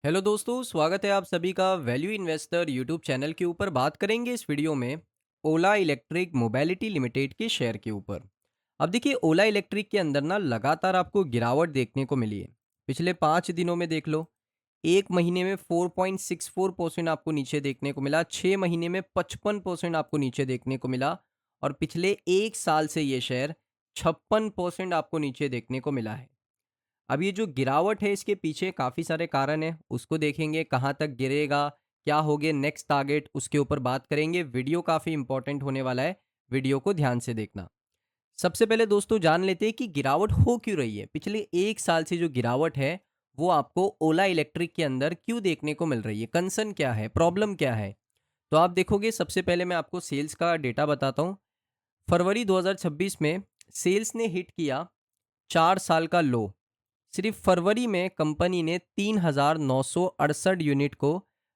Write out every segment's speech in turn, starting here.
Hello दोस्तों, स्वागत है आप सभी का वैल्यू इन्वेस्टर यूट्यूब चैनल के ऊपर। बात करेंगे इस वीडियो में ओला इलेक्ट्रिक मोबिलिटी लिमिटेड के शेयर के ऊपर। अब देखिए, ओला इलेक्ट्रिक के अंदर ना लगातार आपको गिरावट देखने को मिली है। पिछले 5 दिनों में देख लो, एक महीने में 4.64% आपको नीचे देखने को मिला, 6 महीने में 55% आपको नीचे देखने को मिला, और पिछले एक साल से ये शेयर 56% आपको नीचे देखने को मिला है। अब ये जो गिरावट है, इसके पीछे काफ़ी सारे कारण हैं, उसको देखेंगे कहाँ तक गिरेगा, क्या होगे नेक्स्ट टारगेट, उसके ऊपर बात करेंगे। वीडियो काफ़ी इंपॉर्टेंट होने वाला है, वीडियो को ध्यान से देखना। सबसे पहले दोस्तों जान लेते हैं कि गिरावट हो क्यों रही है। पिछले एक साल से जो गिरावट है, वो आपको ओला इलेक्ट्रिक के अंदर क्यों देखने को मिल रही है, कंसर्न क्या है, प्रॉब्लम क्या है। तो आप देखोगे, सबसे पहले मैं आपको सेल्स का डेटा बताता हूँ। फरवरी 2026 में सेल्स ने हिट किया 4 साल का लो। सिर्फ फरवरी में कंपनी ने 3,968 यूनिट को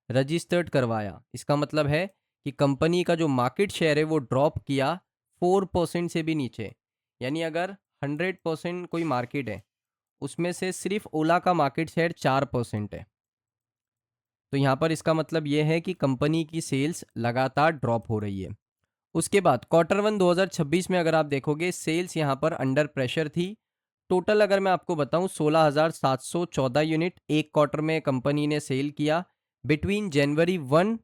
रजिस्टर्ड करवाया। इसका मतलब है कि कंपनी का जो मार्केट शेयर है वो ड्रॉप किया 4% से भी नीचे। यानी अगर 100% कोई मार्केट है, उसमें से सिर्फ ओला का मार्केट शेयर 4% है। तो यहाँ पर इसका मतलब ये है कि कंपनी की सेल्स लगातार ड्रॉप हो रही है। उसके बाद क्वार्टर 1 2026 में अगर आप देखोगे, सेल्स यहाँ पर अंडर प्रेशर थी। टोटल अगर मैं आपको बताऊं, 16,714 यूनिट एक क्वार्टर में कंपनी ने सेल किया बिटवीन जनवरी 1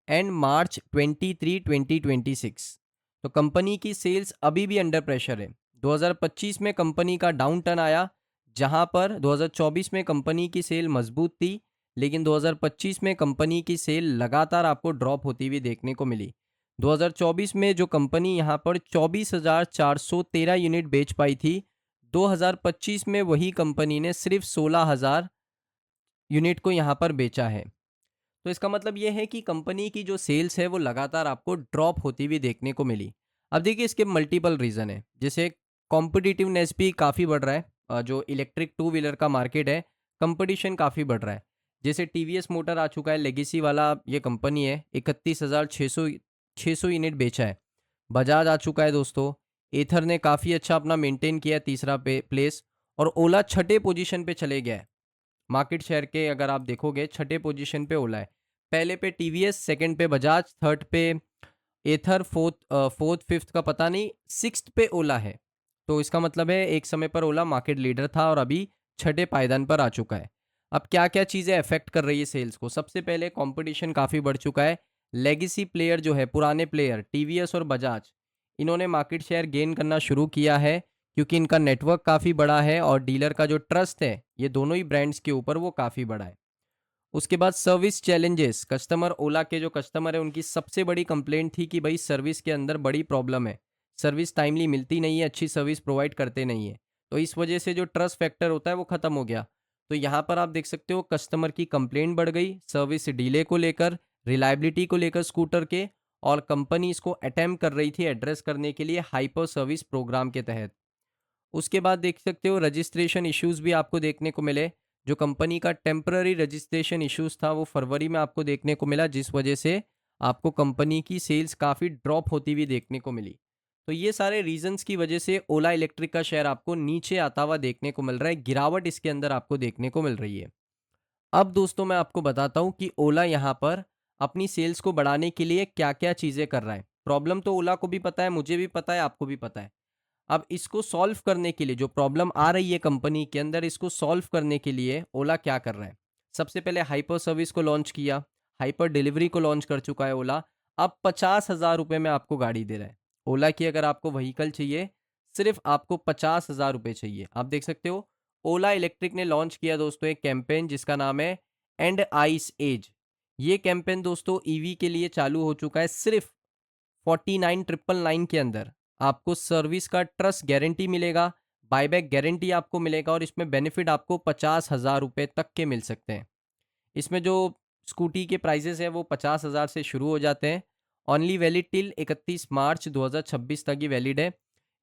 एंड मार्च 23 2026। तो कंपनी की सेल्स अभी भी अंडर प्रेशर है। 2025 में कंपनी का डाउन टर्न आया, जहां पर 2024 में कंपनी की सेल मजबूत थी, लेकिन 2025 में कंपनी की सेल लगातार आपको ड्रॉप होती हुई देखने को मिली। 2024 में जो कंपनी यहाँ पर 24,413 यूनिट बेच पाई थी, 2025 में वही कंपनी ने सिर्फ 16,000 यूनिट को यहाँ पर बेचा है। तो इसका मतलब ये है कि कंपनी की जो सेल्स है वो लगातार आपको ड्रॉप होती हुई देखने को मिली। अब देखिए, इसके मल्टीपल रीज़न है। जैसे कॉम्पिटिटिवनेस भी काफ़ी बढ़ रहा है। जो इलेक्ट्रिक टू व्हीलर का मार्केट है, कंपटीशन काफ़ी बढ़ रहा है। जैसे टीवीएस मोटर आ चुका है, लेगेसी वाला ये कंपनी है, 31,600 यूनिट बेचा है। बजाज आ चुका है दोस्तों। एथर ने काफ़ी अच्छा अपना मेंटेन किया, तीसरा पे प्लेस। और ओला छठे पोजीशन पे चले गया है। मार्केट शेयर के अगर आप देखोगे, छठे पोजीशन पे ओला है। पहले पे टीवीएस, सेकंड पे बजाज, थर्ड पे एथर, फोर्थ फिफ्थ का पता नहीं, सिक्स्थ पे ओला है। तो इसका मतलब है एक समय पर ओला मार्केट लीडर था और अभी छठे पायदान पर आ चुका है। अब क्या क्या चीज़ें अफेक्ट कर रही है सेल्स को? सबसे पहले कंपटीशन काफ़ी बढ़ चुका है। लेगेसी प्लेयर जो है, पुराने प्लेयर टीवीएस और बजाज, इन्होंने मार्केट शेयर गेन करना शुरू किया है, क्योंकि इनका नेटवर्क काफ़ी बड़ा है और डीलर का जो ट्रस्ट है ये दोनों ही ब्रांड्स के ऊपर वो काफ़ी बड़ा है। उसके बाद सर्विस चैलेंजेस। कस्टमर, ओला के जो कस्टमर है, उनकी सबसे बड़ी कंप्लेंट थी कि भाई सर्विस के अंदर बड़ी प्रॉब्लम है, सर्विस टाइमली मिलती नहीं है, अच्छी सर्विस प्रोवाइड करते नहीं है। तो इस वजह से जो ट्रस्ट फैक्टर होता है वो ख़त्म हो गया। तो यहाँ पर आप देख सकते हो, कस्टमर की कंप्लेंट बढ़ गई सर्विस डिले को लेकर, रिलायबिलिटी को लेकर स्कूटर के। और कंपनी इसको अटेम्प्ट कर रही थी एड्रेस करने के लिए हाइपर सर्विस प्रोग्राम के तहत। उसके बाद देख सकते हो, रजिस्ट्रेशन इश्यूज भी आपको देखने को मिले। जो कंपनी का टेम्पररी रजिस्ट्रेशन इश्यूज था वो फरवरी में आपको देखने को मिला, जिस वजह से आपको कंपनी की सेल्स काफ़ी ड्रॉप होती हुई देखने को मिली। तो ये सारे रीजंस की वजह से ओला इलेक्ट्रिक का शेयर आपको नीचे आता हुआ देखने को मिल रहा है, गिरावट इसके अंदर आपको देखने को मिल रही है। अब दोस्तों मैं आपको बताता हूँ कि ओला यहाँ पर अपनी सेल्स को बढ़ाने के लिए क्या क्या चीज़ें कर रहा है। प्रॉब्लम तो ओला को भी पता है, मुझे भी पता है, आपको भी पता है। अब इसको सॉल्व करने के लिए, जो प्रॉब्लम आ रही है कंपनी के अंदर, इसको सॉल्व करने के लिए ओला क्या कर रहा है? सबसे पहले हाइपर सर्विस को लॉन्च किया, हाइपर डिलीवरी को लॉन्च कर चुका है ओला। अब 50,000 रुपये में आपको गाड़ी दे रहा है। ओला की अगर आपको व्हीकल चाहिए, सिर्फ आपको 50,000 रुपये चाहिए। आप देख सकते हो, ओला इलेक्ट्रिक ने लॉन्च किया दोस्तों एक कैंपेन जिसका नाम है एंड आइस एज। ये कैंपेन दोस्तों ईवी के लिए चालू हो चुका है। सिर्फ 49,999 के अंदर आपको सर्विस का ट्रस्ट गारंटी मिलेगा, बायबैक गारंटी आपको मिलेगा, और इसमें बेनिफिट आपको 50,000 रुपये तक के मिल सकते हैं। इसमें जो स्कूटी के प्राइजेस है वो 50,000 से शुरू हो जाते हैं। ओनली वैलिड टिल 31 मार्च 2026 तक ही वैलिड है।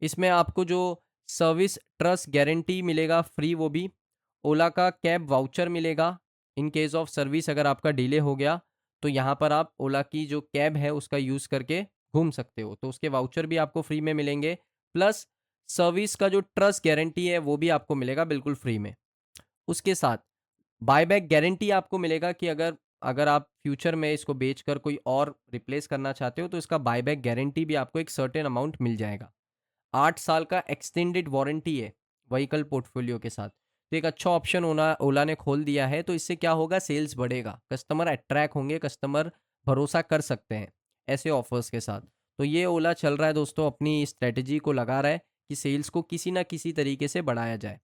इसमें आपको जो सर्विस ट्रस्ट गारंटी मिलेगा फ्री, वो भी ओला का कैब वाउचर मिलेगा। इन केस ऑफ सर्विस अगर आपका डिले हो गया, तो यहाँ पर आप ओला की जो कैब है उसका यूज़ करके घूम सकते हो, तो उसके वाउचर भी आपको फ्री में मिलेंगे। प्लस सर्विस का जो ट्रस्ट गारंटी है वो भी आपको मिलेगा बिल्कुल फ्री में। उसके साथ बायबैक गारंटी आपको मिलेगा कि अगर अगर आप फ्यूचर में इसको बेचकर कोई और रिप्लेस करना चाहते हो तो इसका बायबैक गारंटी भी आपको एक सर्टेन अमाउंट मिल जाएगा। 8 साल का एक्सटेंडेड वारंटी है व्हीकल पोर्टफोलियो के साथ। तो एक अच्छा ऑप्शन ओला ने खोल दिया है, तो इससे क्या होगा, सेल्स बढ़ेगा, कस्टमर अट्रैक्ट होंगे, कस्टमर भरोसा कर सकते हैं ऐसे ऑफर्स के साथ। तो ये ओला चल रहा है दोस्तों, अपनी स्ट्रैटेजी को लगा रहा है कि सेल्स को किसी ना किसी तरीके से बढ़ाया जाए।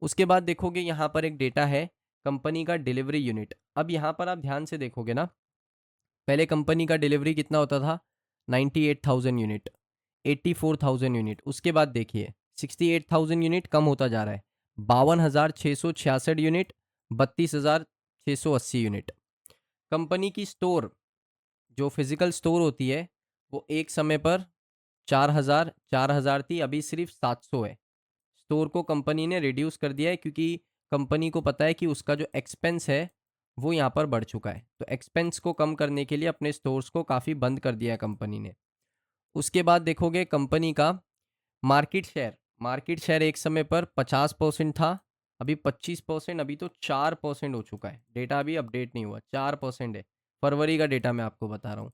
उसके बाद देखोगे यहाँ पर एक डेटा है कंपनी का डिलीवरी यूनिट। अब यहाँ पर आप ध्यान से देखोगे ना, पहले कंपनी का डिलीवरी कितना होता था, 98,000 यूनिट, 84,000 यूनिट। उसके बाद देखिए 68,000 यूनिट कम होता जा रहा है, 52,666 यूनिट, 32,680 यूनिट। कंपनी की स्टोर, जो फिजिकल स्टोर होती है, वो एक समय पर 4,000 थी, अभी सिर्फ 700 है। स्टोर को कंपनी ने रिड्यूस कर दिया है क्योंकि कंपनी को पता है कि उसका जो एक्सपेंस है वो यहाँ पर बढ़ चुका है। तो एक्सपेंस को कम करने के लिए अपने स्टोर्स को काफ़ी बंद कर दिया है कंपनी ने। उसके बाद देखोगे कंपनी का मार्केट शेयर एक समय पर 50% था, अभी 25%, अभी तो 4% हो चुका है। डेटा अभी अपडेट नहीं हुआ, 4% है, फरवरी का डेटा मैं आपको बता रहा हूँ।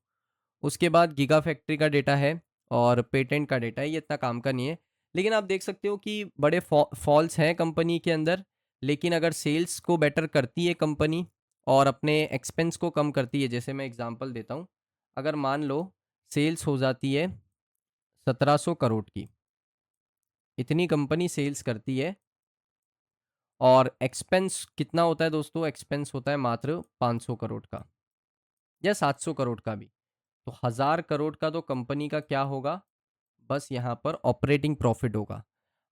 उसके बाद गीगा फैक्ट्री का डेटा है और पेटेंट का डेटा है, ये इतना काम का नहीं है। लेकिन आप देख सकते हो कि बड़े फॉल्स हैं कंपनी के अंदर। लेकिन अगर सेल्स को बेटर करती है कंपनी और अपने एक्सपेंस को कम करती है, जैसे मैं एग्जांपल देता हूँ, अगर मान लो सेल्स हो जाती है 1700 करोड़ की, इतनी कंपनी सेल्स करती है, और एक्सपेंस कितना होता है दोस्तों, एक्सपेंस होता है मात्र 500 करोड़ का या 700 करोड़ का भी, तो 1000 करोड़ का तो कंपनी का क्या होगा, बस यहाँ पर ऑपरेटिंग प्रॉफिट होगा।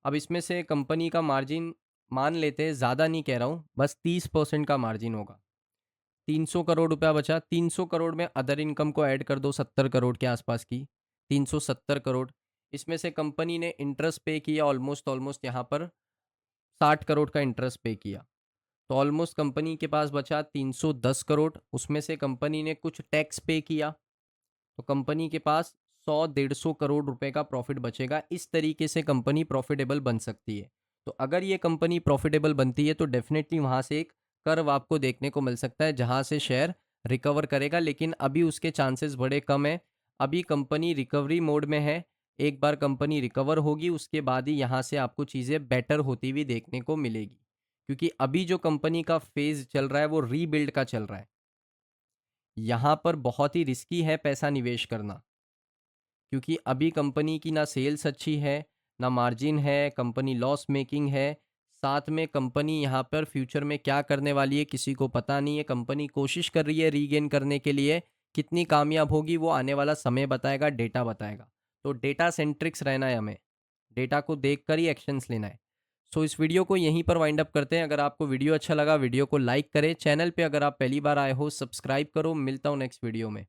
अब इसमें से कंपनी का मार्जिन मान लेते हैं, ज़्यादा नहीं कह रहा हूँ, बस 30% का मार्जिन होगा। 300 करोड़ रुपया बचा, 300 करोड़ में अदर इनकम को ऐड कर दो 70 करोड़ के आसपास की, 370 करोड़। इसमें से कंपनी ने इंटरेस्ट पे किया ऑलमोस्ट ऑलमोस्ट यहाँ पर 60 करोड़ का इंटरेस्ट पे किया, तो ऑलमोस्ट कंपनी के पास बचा 310 करोड़। उसमें से कंपनी ने कुछ टैक्स पे किया, तो कंपनी के पास 100-150 करोड़ रुपए का प्रॉफिट बचेगा। इस तरीके से कंपनी प्रॉफिटेबल बन सकती है। तो अगर ये कंपनी प्रॉफिटेबल बनती है तो डेफिनेटली वहाँ से एक कर्व आपको देखने को मिल सकता है जहाँ से शेयर रिकवर करेगा, लेकिन अभी उसके चांसेस बड़े कम हैं। अभी कंपनी रिकवरी मोड में है। एक बार कंपनी रिकवर होगी उसके बाद ही यहाँ से आपको चीज़ें बेटर होती हुई देखने को मिलेगी, क्योंकि अभी जो कंपनी का फेज चल रहा है वो रीबिल्ड का चल रहा है। यहाँ पर बहुत ही रिस्की है पैसा निवेश करना, क्योंकि अभी कंपनी की ना सेल्स अच्छी है, ना मार्जिन है, कंपनी लॉस मेकिंग है। साथ में कंपनी यहाँ पर फ्यूचर में क्या करने वाली है किसी को पता नहीं है। कंपनी कोशिश कर रही है रीगेन करने के लिए, कितनी कामयाब होगी वो आने वाला समय बताएगा, डेटा बताएगा। तो डेटा सेंट्रिक्स रहना है हमें, डेटा को देखकर ही एक्शंस लेना है। सो इस वीडियो को यहीं पर वाइंड अप करते हैं। अगर आपको वीडियो अच्छा लगा वीडियो को लाइक करें, चैनल पे अगर आप पहली बार आए हो सब्सक्राइब करो। मिलता हूँ नेक्स्ट वीडियो में।